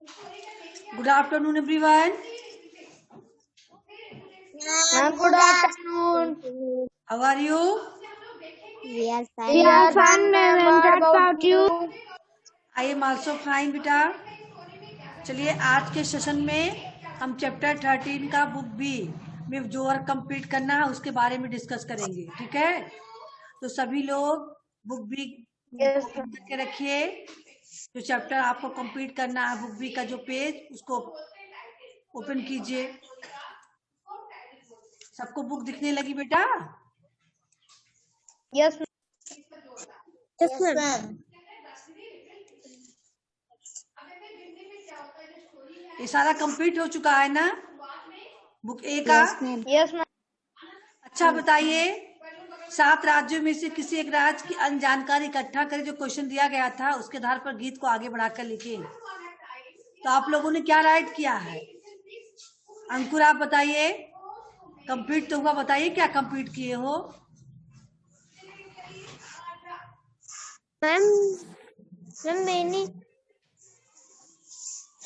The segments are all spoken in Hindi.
Good afternoon, everyone. Good afternoon. How are you? We are fine. We are fine, ma'am. What about you? I am also fine, बेटा. चलिए आज के सेशन में हम चैप्टर 13 का बुक बी में जो वर्क कंप्लीट करना है उसके बारे में डिस्कस करेंगे. ठीक है, तो सभी लोग बुक बी ओपन करके रखिए. जो चैप्टर आपको कंप्लीट करना है बुक बी का जो पेज उसको ओपन कीजिए. सबको बुक दिखने लगी बेटा? Yes, Yes, ma'am. ये सारा कंप्लीट हो चुका है ना बुक ए का? Yes, ma'am. yes, ma'am. अच्छा बताइए, 7 राज्यों में से किसी एक राज्य की अन्य जानकारी इकट्ठा कर जो क्वेश्चन दिया गया था उसके आधार पर गीत को आगे बढ़ाकर लिखे. तो आप लोगों ने क्या राइट किया है? अंकुर आप बताइए, कंप्लीट तो हुआ, बताइए क्या कंप्लीट किए हो? मैम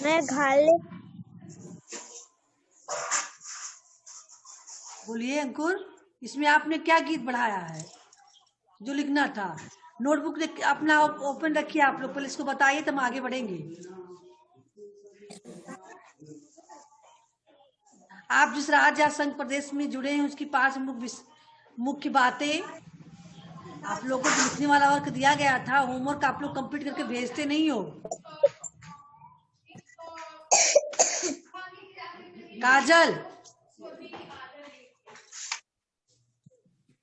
मैं घाले बोलिए अंकुर, इसमें आपने क्या गीत बढ़ाया है जो लिखना था? नोटबुक अपना ओपन रखिए आप लोग, पहले इसको बताइए तो हम आगे बढ़ेंगे. आप जिस राज्य या संघ प्रदेश में जुड़े हैं उसकी 5 मुख्य बातें आप लोगों को जो लिखने वाला वर्क दिया गया था, होमवर्क आप लोग कंप्लीट करके भेजते नहीं हो. काजल,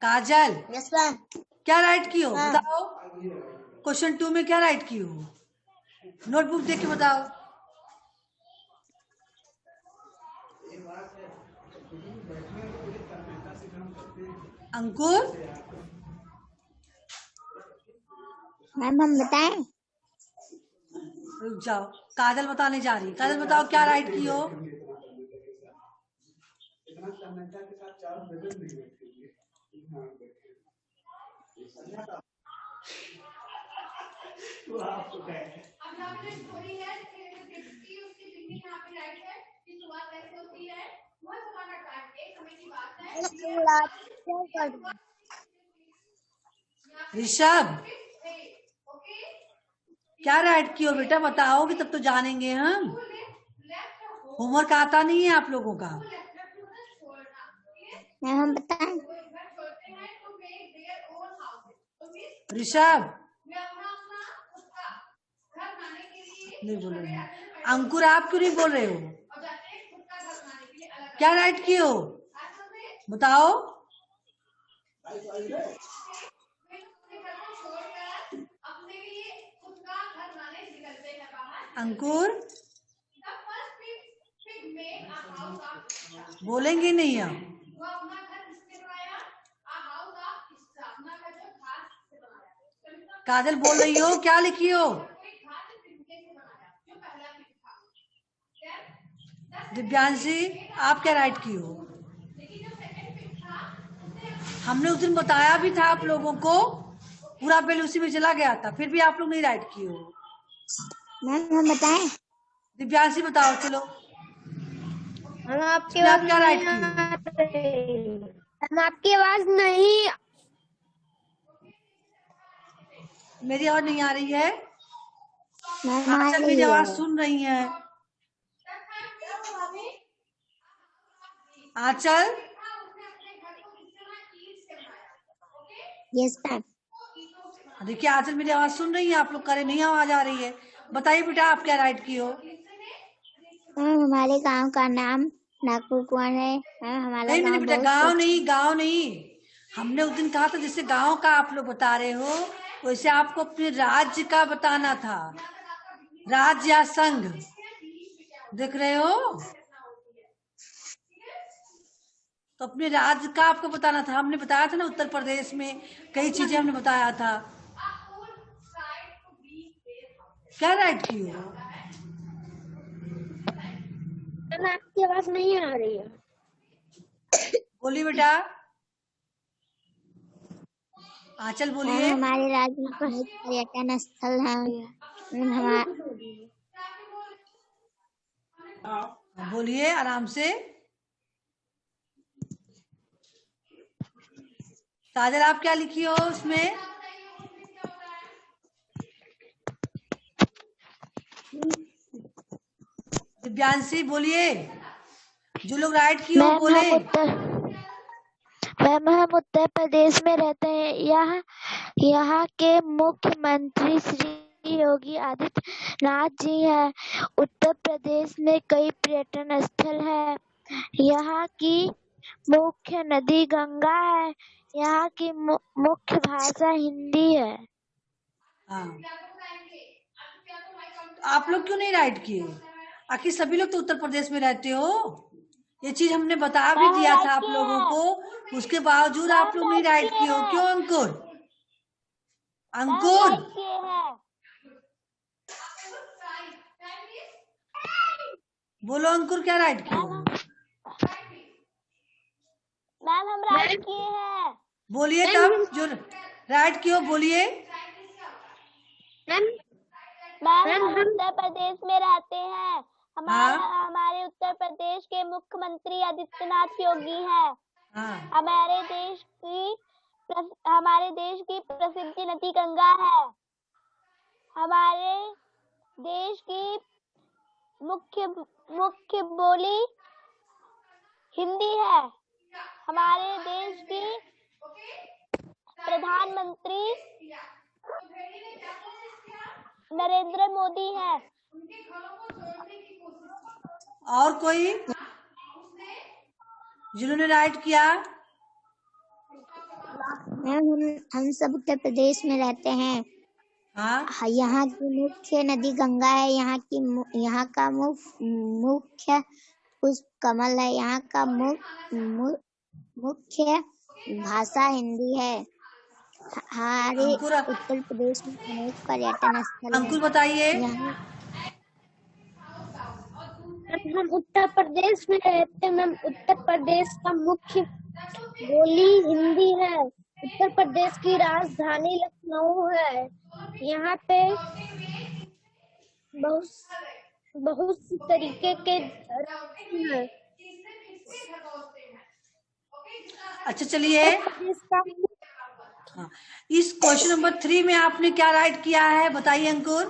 काजल Yes, ma'am. क्या राइट की हो? हाँ. बताओ, क्वेश्चन 2 में क्या राइट की हो? नोटबुक देख के बताओ. अंकुर, मैम हम बताएं? रुक जाओ, काजल बताने जा रही है. काजल बताओ क्या राइट की हो? ऋषभ क्या राइट की हो बेटा? बताओगे तब तो जानेंगे हम. होमवर्क आता नहीं है आप लोगों का. मैम हम बताएं? ऋषभ नहीं बोल रहे हैं. अंकुर आप क्यों नहीं बोल रहे हो? क्या राइट किए हो बताओ. अंकुर बोलेंगे नहीं हम. काजल बोल रही हो, क्या लिखी हो? दिव्यांशी आप क्या राइट की हो? हमने उस दिन बताया भी था आप लोगों को, पूरा बिल उसी में चला गया था, फिर भी आप लोग नहीं राइट किए हो. मैम हम बताएं? दिव्यांशी बताओ. चलो हम आपकी इसमें आप आवाज क्या राइट नहीं की हो? आ रही। हम आपकी आवाज नहीं. मेरी आवाज नहीं आ रही है? मैम आ आंचल रही मेरी आवाज है. सुन रही है? आंचल यस मैम. देखिए, आंचल मेरी आवाज सुन रही है, आप लोग करे नहीं आवाज आ रही है. बताइए बेटा आप क्या राइट की हो? मैम हमारे गांव का नाम नागपुर कुआं है. मैम हमारा नहीं गांव बेटा, बहुत गाँव नहीं. हमने उस दिन कहा था जैसे गांव का आप लोग बता रहे हो वैसे आपको अपने राज्य का बताना था. राज्य या संघ देख रहे हो तो अपने राज्य का आपको बताना था. हमने बताया था ना, उत्तर प्रदेश में कई चीजें हमने बताया था. क्या राइट की हो? हम आपकी आवाज नहीं आ रही है. बोलिए बेटा. आंचल मैम बोलिए. हमारे राज्य में बहुत पर्यटन स्थल हैं. मैम बोलिए आराम से। काजल आप क्या लिखी हो उसमें? दिव्यांशी बोलिए, जो लोग राइट की हो बोले। मैम हम उत्तर प्रदेश में रहते हैं। यहाँ के मुख्यमंत्री श्री योगी आदित्यनाथ जी हैं। उत्तर प्रदेश में कई पर्यटन स्थल है। यहाँ की मुख्य नदी गंगा है। यहाँ की मुख्य भाषा हिंदी है। हाँ, आप लोग क्यों नहीं राइट किए? आखिर सभी लोग तो उत्तर प्रदेश में रहते हो, ये चीज हमने बता भी दिया था आप लोगों को, उसके बावजूद आप लोग नहीं राइट किए हो। क्यों अंकुर? अंकुर बोलो, अंकुर क्या राइट किए हो? मैम हम राइट किए हैं। बोलिए तब, जो राइट किए हो बोलिए। मैम हम उत्तर प्रदेश में रहते हैं। हमारे उत्तर प्रदेश के मुख्यमंत्री आदित्यनाथ योगी हैं। हमारे देश की प्रसिद्ध नदी गंगा है। हमारे देश की मुख्य बोली हिंदी है। हमारे देश की प्रधानमंत्री नरेंद्र मोदी है। और कोई जिन्होंने राइट किया? हम सब उत्तर प्रदेश में रहते हैं। यहाँ की मुख्य नदी गंगा है। यहाँ का मुख्य पुष्प कमल है। यहाँ का मुख्य भाषा हिंदी है। हमारे उत्तर प्रदेश में अनेक पर्यटन स्थल हैं। अंकुर बताइए। हम उत्तर प्रदेश में रहते हैं। उत्तर प्रदेश का मुख्य बोली हिंदी है। उत्तर प्रदेश की राजधानी लखनऊ है। यहाँ पे बहुत सी तरीके के हैं। अच्छा चलिए, इस क्वेश्चन नंबर 3 में आपने क्या राइट किया है बताइए अंकुर।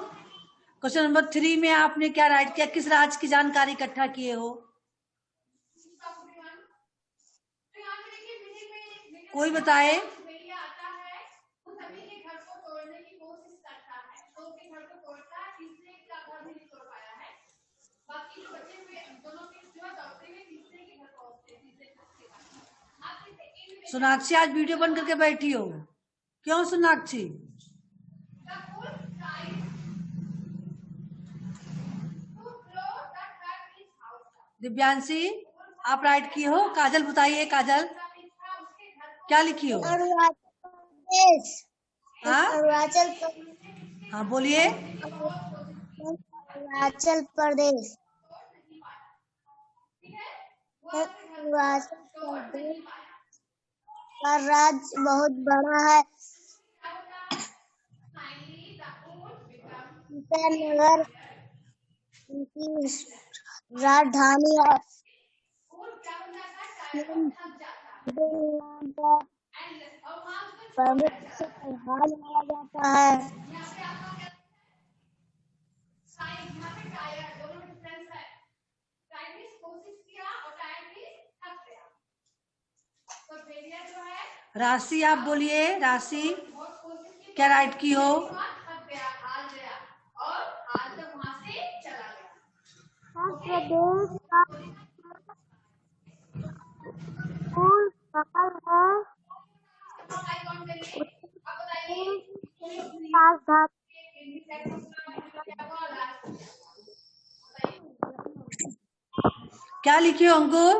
क्वेश्चन नंबर 3 में आपने क्या राइट किया? किस राज्य की जानकारी इकट्ठा किए हो? कोई बताए। सोनाक्षी आज वीडियो बंद करके बैठी हो, क्यों सोनाक्षी? दिव्यांशी आप राइट की हो। काजल बताइए, काजल क्या लिखी हो? अरुणाचल प्रदेश। हाँ बोलिए। अरुणाचल प्रदेश। अरुणाचल प्रदेश का राज्य बहुत बड़ा है। ईटानगर उनकी राजधानी है। प्रमुख त्योहार मनाया जाता है। राशि आप बोलिए, राशि क्या राइट की हो? प्रदेश का फूल सफल है। क्या लिखे हो अंकुर?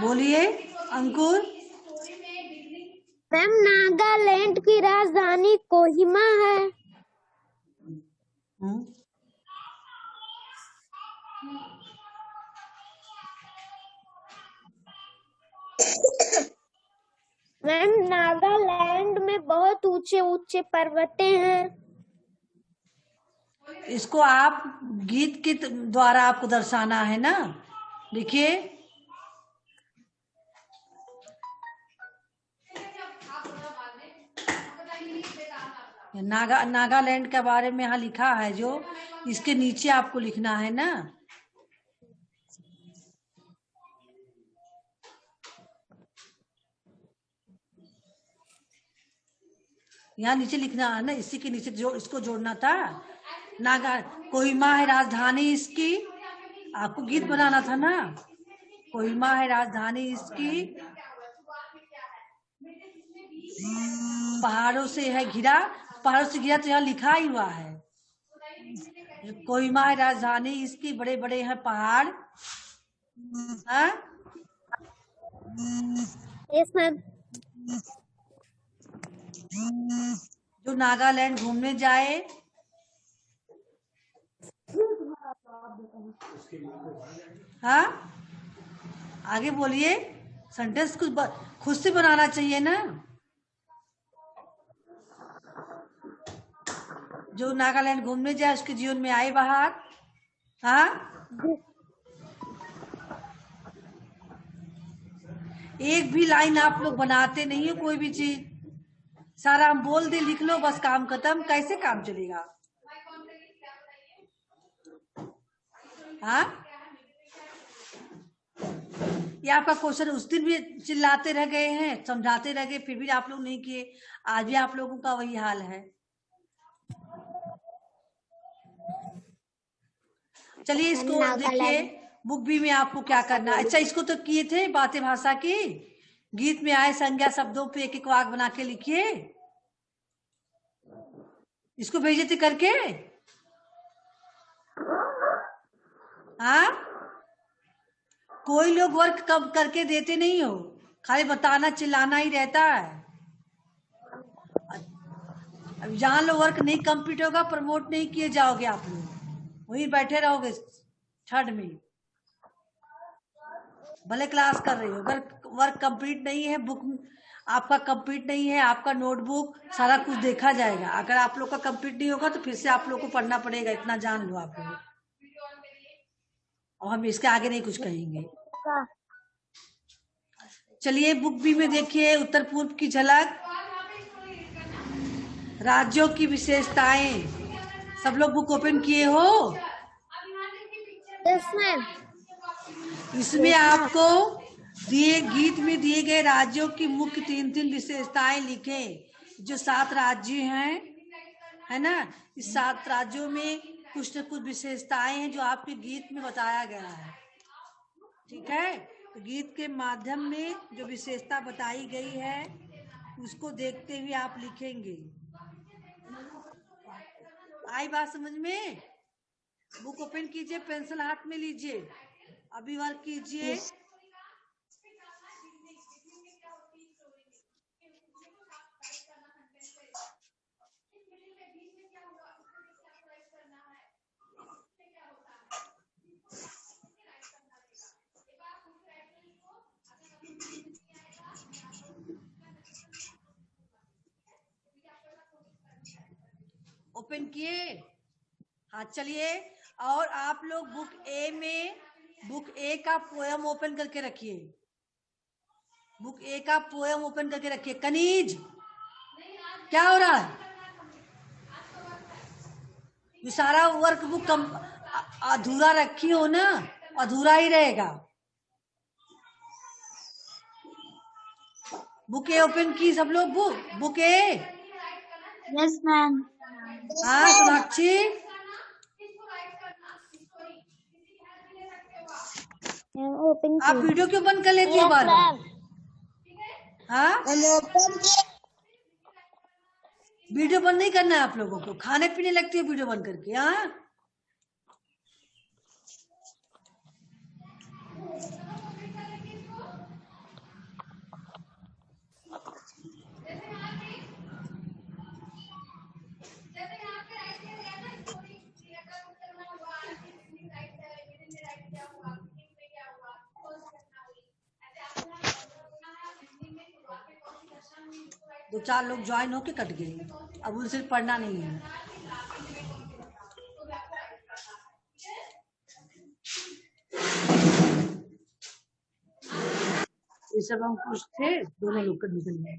बोलिए अंकुर। मैम नागालैंड की राजधानी कोहिमा है। मैम नागालैंड में बहुत ऊंचे ऊंचे पर्वतें हैं। इसको आप गीत के द्वारा आपको दर्शाना है ना। देखिए, नागालैंड के बारे में यहाँ लिखा है, जो इसके नीचे आपको लिखना है ना। यहाँ नीचे लिखना है ना, इसी के नीचे जो इसको जोड़ना था। नागा कोहिमा है राजधानी इसकी, आपको गीत बनाना था ना। कोहिमा है राजधानी इसकी, पहाड़ों से है घिरा, पहाड़ों से घिरा तो यहाँ लिखा ही हुआ है। कोहिमा है राजधानी इसकी, बड़े बड़े हैं पहाड़। हाँ, यस मैम। जो नागालैंड घूमने जाए, हाँ आगे बोलिए। सेंटेंस कुछ खुद से बनाना चाहिए ना। जो नागालैंड घूमने जाए उसके जीवन में आए बाहर। हाँ, एक भी लाइन आप लोग बनाते नहीं हो, कोई भी चीज सारा हम बोल दे लिख लो बस काम खत्म। कैसे काम चलेगा? हाँ, ये आपका क्वेश्चन उस दिन भी चिल्लाते रह गए हैं, समझाते रह गए, फिर भी आप लोग नहीं किए। आज भी आप लोगों का वही हाल है। चलिए इसको देखिए, बुक बी में आपको क्या करना है। अच्छा, इसको तो किए थे बातें भाषा की। गीत में आए संज्ञा शब्दों पे एक एक वाक्य बना के लिखिए। इसको भेजे थे करके। हाँ, कोई लोग वर्क कब करके देते नहीं हो, खाली बताना चिल्लाना ही रहता है। अब जहां लोग वर्क नहीं कंप्लीट होगा, प्रमोट नहीं किए जाओगे, आप लोग वहीं बैठे रहोगे थर्ड में, भले क्लास कर रही हो। अगर वर्क कंप्लीट नहीं है, बुक आपका कंप्लीट नहीं है, आपका नोटबुक सारा कुछ देखा जाएगा। अगर आप लोग का कंप्लीट नहीं होगा तो फिर से आप लोग को पढ़ना पड़ेगा, इतना जान लो आप लोग। और हम इसके आगे नहीं कुछ कहेंगे। चलिए बुक बी में देखिए, उत्तर पूर्व की झलक, राज्यों की विशेषताएं। सब लोग बुक ओपन किए हो? Yes ma'am. इसमें आपको दिए गीत में दिए गए राज्यों की मुख्य तीन तीन विशेषताएं लिखें। जो 7 राज्य हैं, है ना, इस 7 राज्यों में कुछ न कुछ विशेषताएं हैं जो आपके गीत में बताया गया है। ठीक है, तो गीत के माध्यम में जो विशेषता बताई गई है उसको देखते हुए आप लिखेंगे। आई बात समझ में? बुक ओपन कीजिए, पेंसिल हाथ में लीजिए, अभी वर्क कीजिए। ओपन किए? हाँ, चलिए। और आप लोग बुक ए का पोयम ओपन करके रखिए। बुक ए का पोयम ओपन करके रखिए। कनीज, क्या हो रहा है? ये सारा वर्क बुक अधूरा रखी हो ना, अधूरा ही रहेगा। बुक ए ओपन की सब लोग? Book A. Yes ma'am. हाँ सोनाक्षी, ओपन आप वीडियो क्यों बंद कर लेती हो बार बार? हाँ, वीडियो बंद नहीं करना है आप लोगों को। खाने पीने लगती है वीडियो बंद करके। हाँ, 2-4 लोग ज्वाइन होके कट गए, अब उनसे पढ़ना नहीं है। ये सब हम कुछ थे, दोनों लोग कर निकल गए।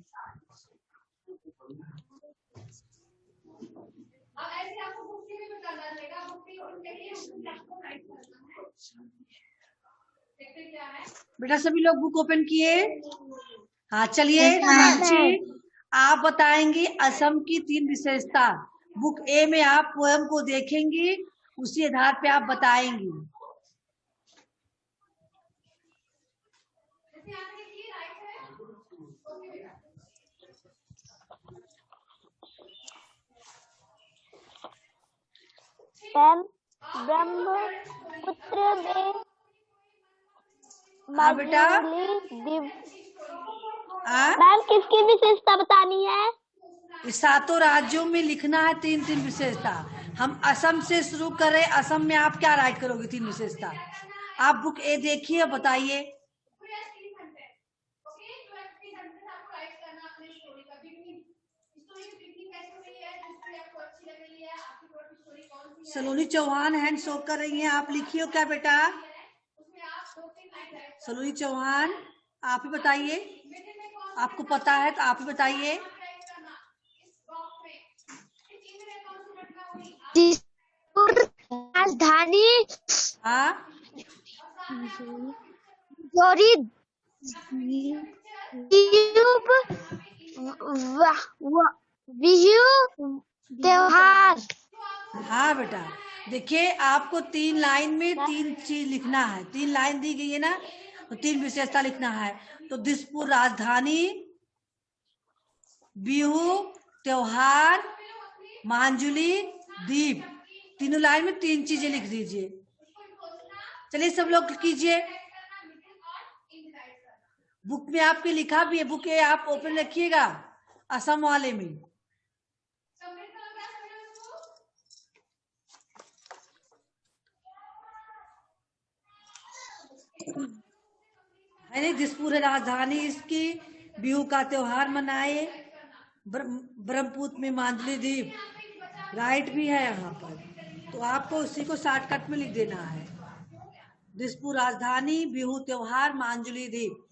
बेटा सभी लोग बुक ओपन किए? हाँ चलिए मीनाक्षी, आप बताएंगी असम की 3 विशेषता। बुक ए में आप पोएम को देखेंगी, उसी आधार पे आप बताएंगी। ब्रह्मपुत्र में हाँ बेटा, मैम किसकी विशेषता बतानी है? इस 7 राज्यों में लिखना है 3-3 विशेषता। हम असम से शुरू करें, असम में आप क्या राइट करोगे 3 विशेषता? आप बुक ए देखिए, बताइए। सलोनी चौहान हैंड शो कर रही हैं, आप लिखिए क्या बेटा? सलोनी चौहान आप ही बताइए, आपको पता है तो आप ही बताइए। राजधानी हाँ त्योहार। हाँ बेटा, देखिए आपको 3 लाइन में 3 चीज लिखना है। 3 लाइन दी गई है ना, तो 3 विशेषता लिखना है। तो दिसपुर राजधानी, बिहू त्योहार, मांजुली द्वीप, तीनों लाइन में 3 चीजें लिख दीजिए। चलिए सब लोग कीजिए। बुक में आपके लिखा भी है, बुक है आप ओपन रखिएगा असम वाले में। है नहीं, दिसपुर है राजधानी इसकी, बिहू का त्योहार मनाए, ब्रह्मपुत्र में मांजुली द्वीप राइट भी है यहाँ पर, तो आपको उसी को शॉर्टकट में लिख देना है। दिसपुर राजधानी, बिहू त्योहार, मांजुली द्वीप।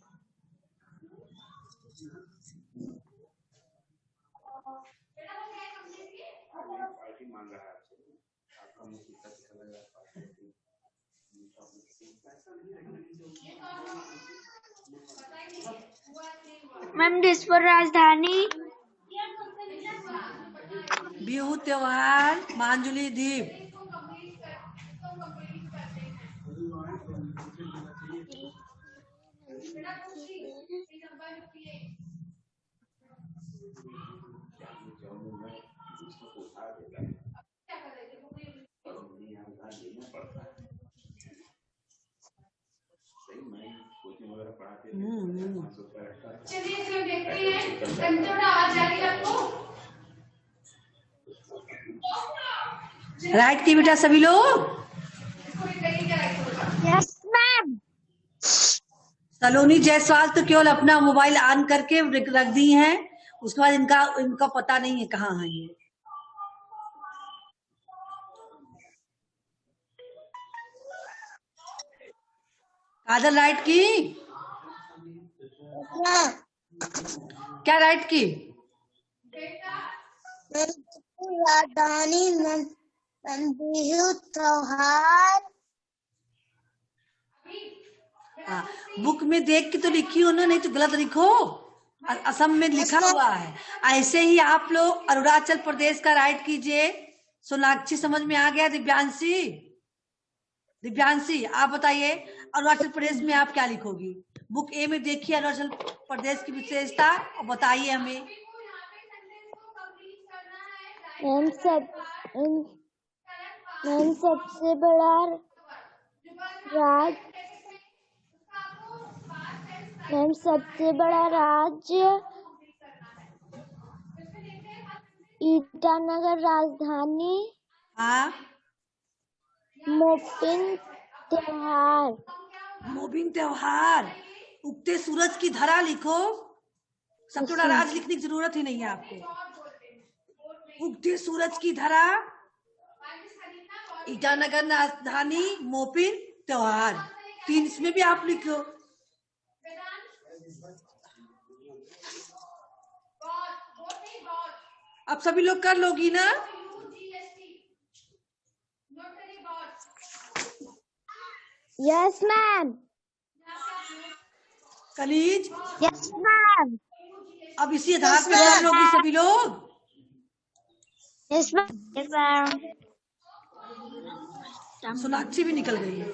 मैम दिसपुर राजधानी, बिहू त्योहार, मांजुली द्वीप। चलिए इसमें देखते हैं कंप्यूटर आवाज आ रही है आपको? राइट की बेटा सभी लोग? Yes ma'am. सलोनी जायसवाल तो केवल अपना मोबाइल ऑन करके रख दी हैं, उसके बाद इनका पता नहीं है कहाँ है ये। काजल राइट की? क्या राइट की? राजधानी, बिहू त्योहार। हाँ, बुक में देख के तो लिखी हो ना, नहीं तो गलत लिखो। असम में लिखा हुआ है। ऐसे ही आप लोग अरुणाचल प्रदेश का राइट कीजिए। सोनाक्षी समझ में आ गया? दिव्यांशी आप बताइए अरुणाचल प्रदेश में आप क्या लिखोगी? बुक ए में देखिए अरुणाचल प्रदेश की विशेषता और बताइए हमें। सबसे बड़ा सबसे बड़ा राज्य ईटानगर। राजधानी हाँ, मोपिन त्योहार। मोबिन त्योहार। उगते सूरज की धरा लिखो, सतोड़ा राज लिखने की जरूरत ही नहीं है आपको। उगते सूरज की धरा, ईटानगर राजधानी, मोपिन त्योहार, 3 इसमें भी आप लिखो। अब सभी लोग कर लोगी ना? Yes ma'am. Kaneez, yes ma'am. अब इसी आधार पे कर लोगी सभी लोग। Yes ma'am. Yes ma'am. Sonakshi भी निकल गई है।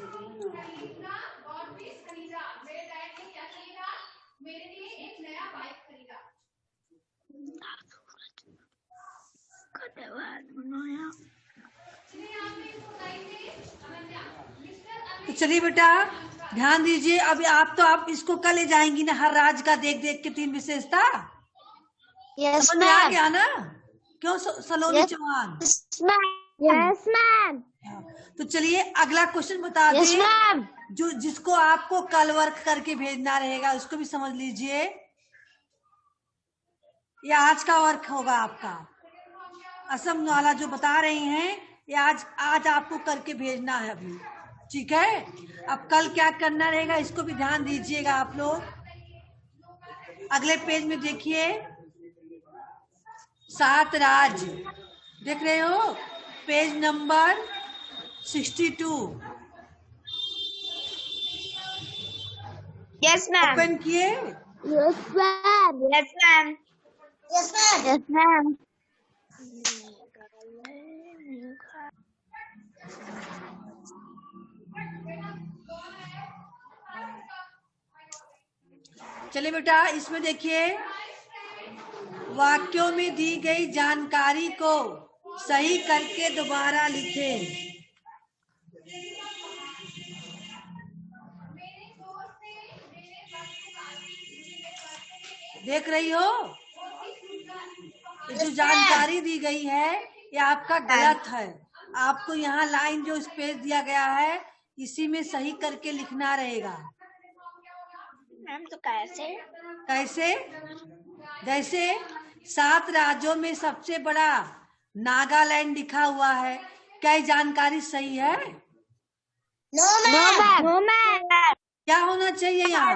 तो चलिए बेटा ध्यान दीजिए। अभी आप इसको कल ले जाएंगी ना, हर राज्य का देख देख के 3 विशेषता। यस समझ में आ मैम। गया ना? क्यों सलोनी चौहान? Yes ma'am. तो चलिए अगला क्वेश्चन बता यस दें। मैम। जो जिसको आपको कल वर्क करके भेजना रहेगा उसको भी समझ लीजिए। ये आज का वर्क होगा आपका। असम वाला जो बता रही हैं ये आज आपको करके भेजना है अभी, ठीक है? अब कल क्या करना रहेगा इसको भी ध्यान दीजिएगा आप लोग। अगले पेज में देखिए, 7 राज्य देख रहे हो, page number 62। Yes ma'am. Open किए? Yes ma'am. Yes ma'am. Yes ma'am. Yes ma'am. चलिए बेटा इसमें देखिए, वाक्यों में दी गई जानकारी को सही करके दोबारा लिखें। देख रही हो? ये जो जानकारी दी गई है ये आपका गलत है। आपको यहाँ लाइन जो स्पेस दिया गया है इसी में सही करके लिखना रहेगा। मैम तो कैसे? कैसे? जैसे 7 राज्यों में सबसे बड़ा नागालैंड लिखा हुआ है, क्या ये जानकारी सही है? No ma'am. No ma'am. क्या होना चाहिए यहाँ?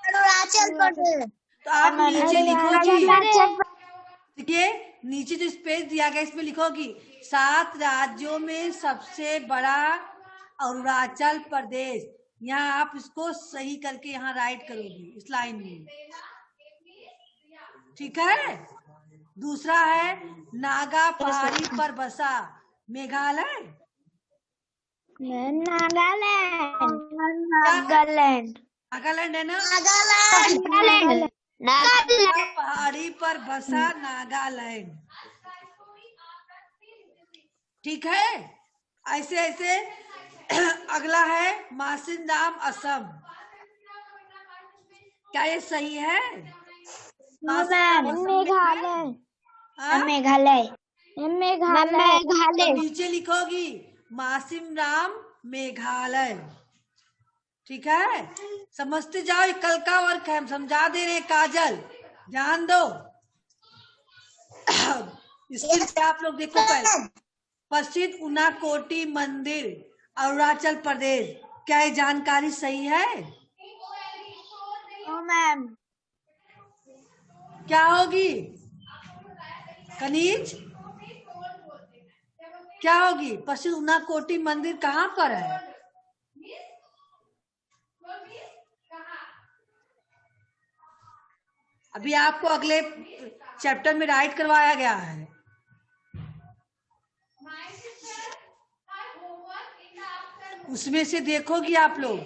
अरुणाचल प्रदेश। तो आप नीचे लिखोगी, देखिए नीचे जो स्पेस दिया गया इसमें लिखोगी 7 राज्यों में सबसे बड़ा अरुणाचल प्रदेश। यहाँ आप इसको सही करके यहाँ राइट करोगी इस लाइन में, ठीक है? दूसरा है नागा पहाड़ी पर बसा मेघालय। नागालैंड। नागालैंड। नागालैंड है ना? नागालैंड। नागा पहाड़ी पर बसा नागालैंड, ठीक है? ऐसे ऐसे अगला है मासिनराम असम। क्या ये सही है? मेघालय। हाँ? मेघालय। मेघालय। तो नीचे लिखोगी मासिनराम मेघालय, ठीक है? समझते जाओ, ये कल का वर्क है, हम समझा दे रहे। काजल ध्यान दो। इसके आप लोग देखो पहले, प्रसिद्ध उनाकोटी मंदिर अरुणाचल प्रदेश, क्या ये जानकारी सही है? मैम। क्या होगी कनीज? क्या होगी? प्रसिद्ध उनाकोटी मंदिर कहाँ पर है? अभी आपको अगले चैप्टर में राइट करवाया गया है। उसमें से देखोगी आप लोग,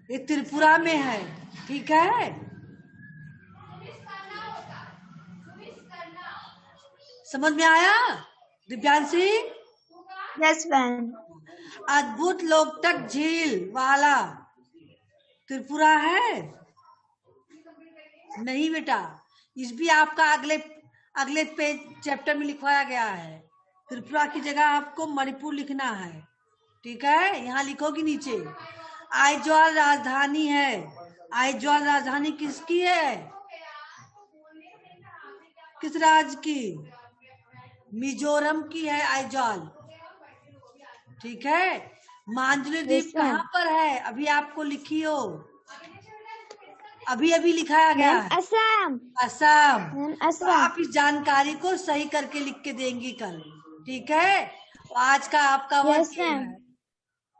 ये त्रिपुरा में है, ठीक है? समझ में आया दिव्यांशी? Yes ma'am. अद्भुत लोकटक झील वाला त्रिपुरा है? नहीं बेटा, इस भी आपका अगले पेज चैप्टर में लिखवाया गया है। त्रिपुरा की जगह आपको मणिपुर लिखना है, ठीक है? यहाँ लिखोगी नीचे। आइजॉल राजधानी है, आइजॉल राजधानी किसकी है? किस राज्य की? मिजोरम की है आइजॉल। ठीक है। मांजुली द्वीप Yes, ma'am. कहाँ पर है? अभी आपको लिखी हो, अभी अभी लिखाया गया मैम है। असम। असम। मैम तो असम। आप इस जानकारी को सही करके लिख के देंगी कल। ठीक है। तो आज का आपका वर्क Yes, ये ma'am. है।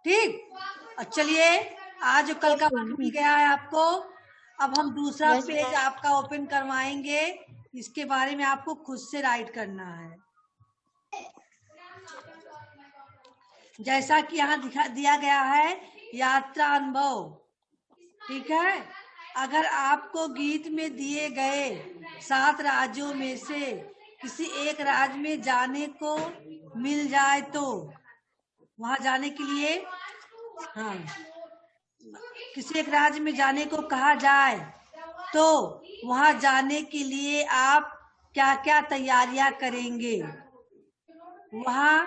ठीक। और चलिए, आज कल का वर्क मिल गया है आपको। अब हम दूसरा Yes, पेज ma'am. आपका ओपन करवाएंगे। इसके बारे में आपको खुद से राइट करना है। जैसा कि यहाँ दिया गया है, यात्रा अनुभव। ठीक है। अगर आपको गीत में दिए गए 7 राज्यों में से किसी एक राज्य में जाने को मिल जाए तो वहां जाने के लिए, हाँ, किसी एक राज्य में जाने को कहा जाए तो वहां जाने के लिए आप क्या क्या तैयारियां करेंगे? वहां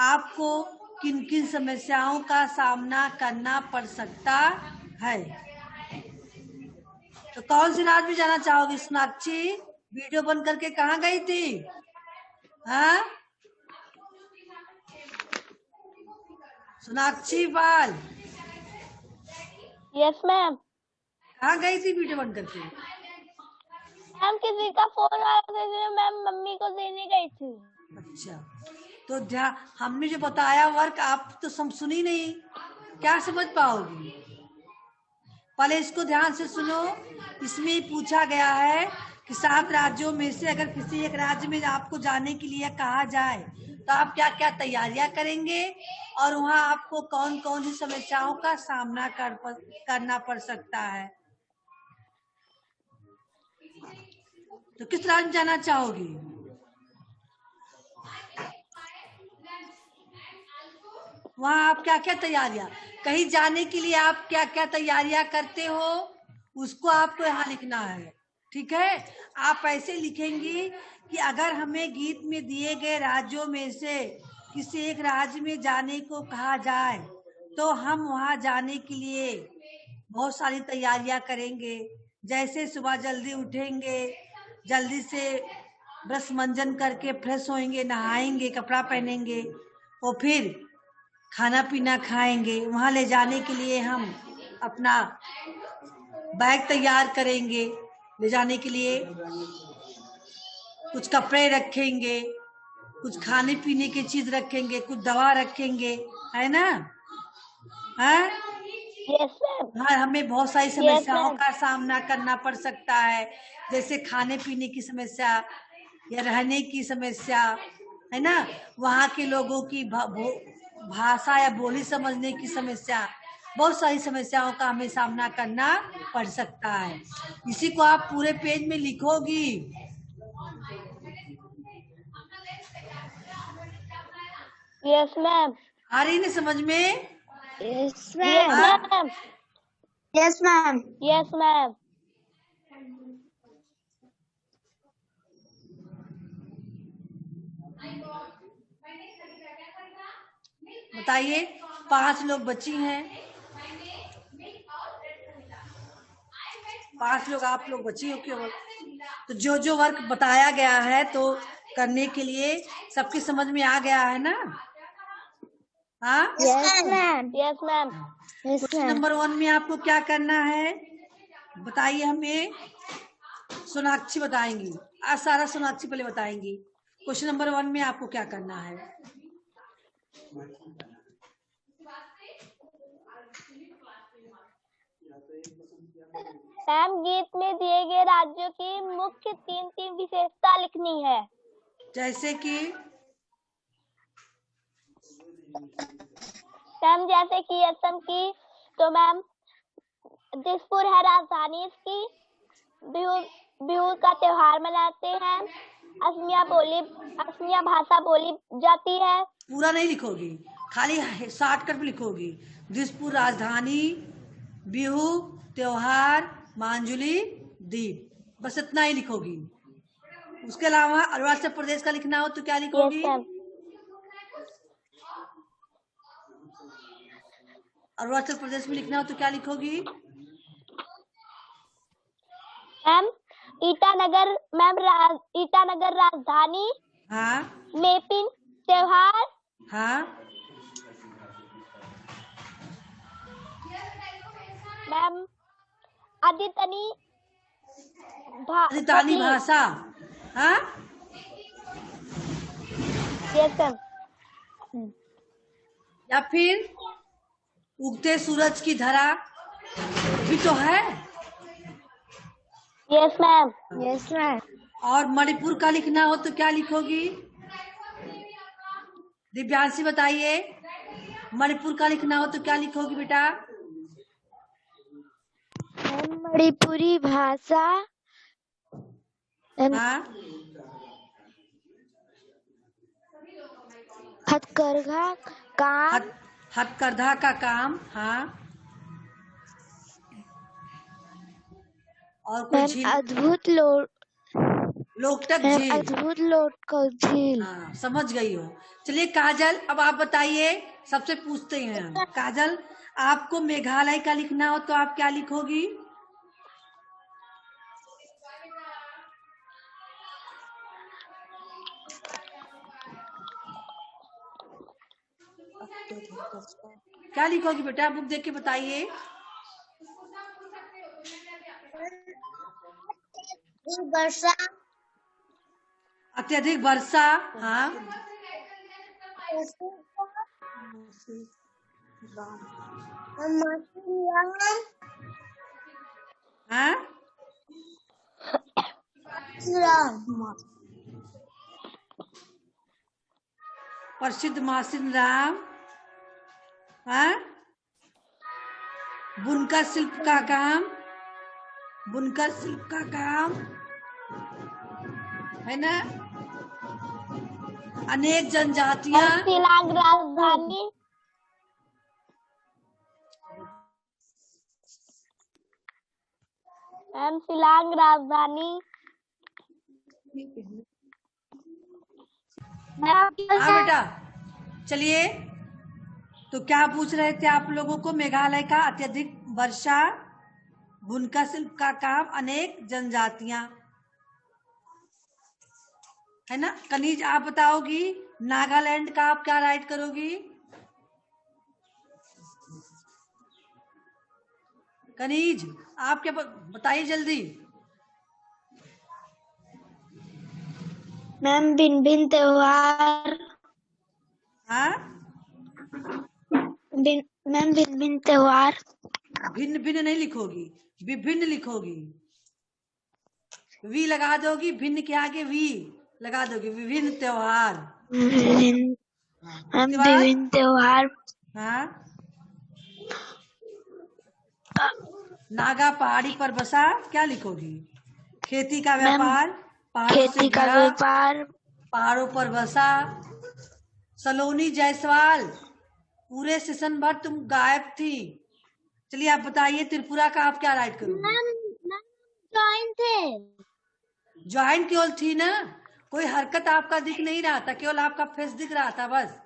आपको किन किन समस्याओं का सामना करना पड़ सकता है? तो कौन सी राज्य में जाना चाहोगी सोनाक्षी? वीडियो बंद करके कहाँ गई थी? हाँ, सोनाक्षी पाल यस मैम। कहाँ गई थी वीडियो बंद करके? मैम किसी का फोन आया था इसलिए मैम मम्मी को देने गई थी। अच्छा, तो ध्यान, हमने जो बताया वर्क आप तो सुनी नहीं, क्या समझ पाओगी? पहले इसको ध्यान से सुनो। इसमें पूछा गया है कि 7 राज्यों में से अगर किसी एक राज्य में आपको जाने के लिए कहा जाए तो आप क्या क्या तैयारियां करेंगे और वहां आपको कौन कौन सी समस्याओं का सामना करना पड़ सकता है? तो किस राज्य में जाना चाहोगी? वहां आप क्या क्या तैयारियां, कहीं जाने के लिए आप क्या क्या तैयारियां करते हो, उसको आपको यहाँ लिखना है। ठीक है। आप ऐसे लिखेंगी कि अगर हमें गीत में दिए गए राज्यों में से किसी एक राज्य में जाने को कहा जाए तो हम वहां जाने के लिए बहुत सारी तैयारियां करेंगे। जैसे सुबह जल्दी उठेंगे, जल्दी से ब्रश मंजन करके फ्रेश होएंगे, नहाएंगे, कपड़ा पहनेंगे और फिर खाना पीना खाएंगे। वहां ले जाने के लिए हम अपना बैग तैयार करेंगे, ले जाने के लिए कुछ कपड़े रखेंगे, कुछ खाने पीने की चीज रखेंगे, कुछ दवा रखेंगे, है ना? हाँ, यस मैम। हाँ, हमें बहुत सारी Yes, समस्याओं ma'am. का सामना करना पड़ सकता है, जैसे खाने पीने की समस्या या रहने की समस्या, है ना? वहाँ के लोगों की भाषा या बोली समझने की समस्या, बहुत सारी समस्याओं का हमें सामना करना पड़ सकता है। इसी को आप पूरे पेज में लिखोगी। Yes ma'am. आ रही ना समझ में? Yes, yes ma'am. Ma'am. Yes, ma'am. Yes ma'am. बताइए, 5 लोग बची हैं, 5 लोग आप लोग बची हो केवल। तो जो जो वर्क बताया गया है तो करने के लिए सबकी समझ में आ गया है ना? हाँ, Yes, ma'am. Yes ma'am. Yes, question ma'am. Number 1 में आपको क्या करना है बताइए हमें। सोनाक्षी बताएंगी, आज सारा सोनाक्षी पहले बताएंगी। क्वेश्चन नंबर 1 में आपको क्या करना है? मैम गीत में दिए गए राज्यों की मुख्य 3 विशेषता लिखनी है। जैसे कि मैम जैसे कि असम की तो मैम दिसपुर है राजधानी इसकी। बिहू का त्योहार मनाते हैं। असमिया भाषा बोली जाती है। पूरा नहीं लिखोगी, खाली शॉर्टकट में लिखोगी। दिसपुर राजधानी, बिहू त्योहार, मांजुली द्वीप, बस इतना ही लिखोगी। उसके अलावा अरुणाचल प्रदेश का लिखना हो तो क्या लिखोगी? Yes ma'am. अरुणाचल प्रदेश में लिखना हो तो क्या लिखोगी? मैम ईटानगर राजधानी हाँ मेपिन त्योहार हाँ मैम आदितनी आदितानी भाषा। हाँ यस मैम या फिर उगते सूरज की धरा भी तो है। यस मैम और मणिपुर का लिखना हो तो क्या लिखोगी? दिव्यांशी बताइए, मणिपुर का लिखना हो तो क्या लिखोगी बेटा? मणिपुरी भाषा हाँ हथकरघा काम हथकरघा का काम। हाँ और कोई मैम झील? अद्भुत लोकटक मैम झील। अद्भुत लोटक झील। हाँ समझ गई हो। चलिए काजल, अब आप बताइए, सबसे पूछते हैं हम। काजल, आपको मेघालय का लिखना हो तो आप क्या लिखोगी? क्या लिखोगी बेटा? बुक देख के बताइए। वर्षा अत्यधिक वर्षा। हाँ हाँ प्रसिद्ध मासिन राम। हाँ बुनकर शिल्प का काम, बुनकर शिल्प का काम है ना। अनेक जनजातियां। शिलांग राजधानी मैम शिलांग राजधानी हाँ बेटा चलिए, तो क्या पूछ रहे थे आप लोगों को? मेघालय का अत्यधिक वर्षा, बुनकर शिल्प का काम, अनेक जनजातियां, है ना। कनीज आप बताओगी, नागालैंड का आप क्या राइट करोगी? कनीज आप क्या बताइए जल्दी। मैम भिन्न भिन्न त्योहार। हाँ मैम भिन्न भिन्न त्योहार। भिन्न भिन्न नहीं लिखोगी, विभिन्न लिखोगी। वी लगा दोगी, भिन्न के आगे वी लगा दोगी। विभिन्न त्योहार। मैम विभिन्न त्योहार। हाँ नागा पहाड़ी पर बसा, क्या लिखोगी? खेती का व्यापार, खेती का व्यापार, पहाड़ों पर बसा। सलोनी जायसवाल, पूरे सेशन भर तुम गायब थी। चलिए आप बताइए, त्रिपुरा का आप क्या राइट करोगे? ज्वाइन थे। ज्वाइन केवल थी ना, कोई हरकत आपका दिख नहीं रहा था, केवल आपका फेस दिख रहा था बस।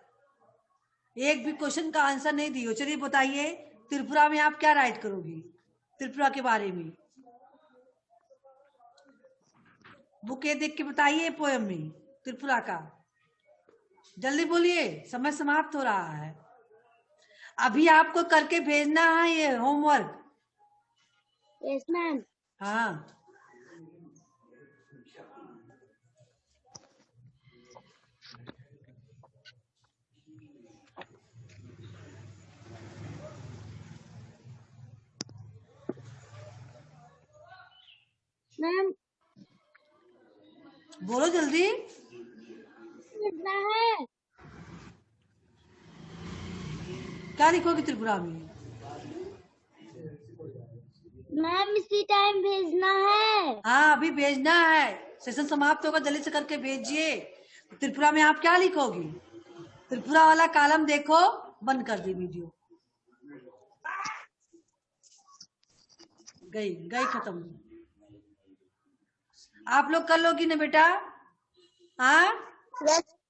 एक भी क्वेश्चन का आंसर नहीं दियो। चलिए बताइए, त्रिपुरा में आप क्या राइट करोगी? त्रिपुरा के बारे में बुके देख के बताइए, पोएम में त्रिपुरा का। जल्दी बोलिए, समय समाप्त हो रहा है। अभी आपको करके भेजना है ये होमवर्क। Yes ma'am. हाँ मैम बोलो जल्दी। कितना है? क्या लिखोगी त्रिपुरा में? मैम इसी टाइम भेजना है। हाँ अभी भेजना है, सेशन समाप्त होगा, जल्दी से करके भेजिए। त्रिपुरा में आप क्या लिखोगी? त्रिपुरा वाला कॉलम देखो, बंद कर दी वीडियो। गई खत्म। आप लोग कर लोगी ना बेटा? हाँ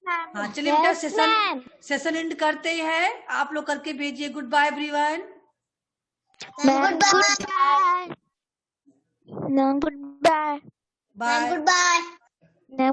हाँ चलिए बेटा, सेशन एंड करते हैं। आप लोग करके भेजिए। Good bye everyone. Good bye. Goodbye. Bye. Goodbye.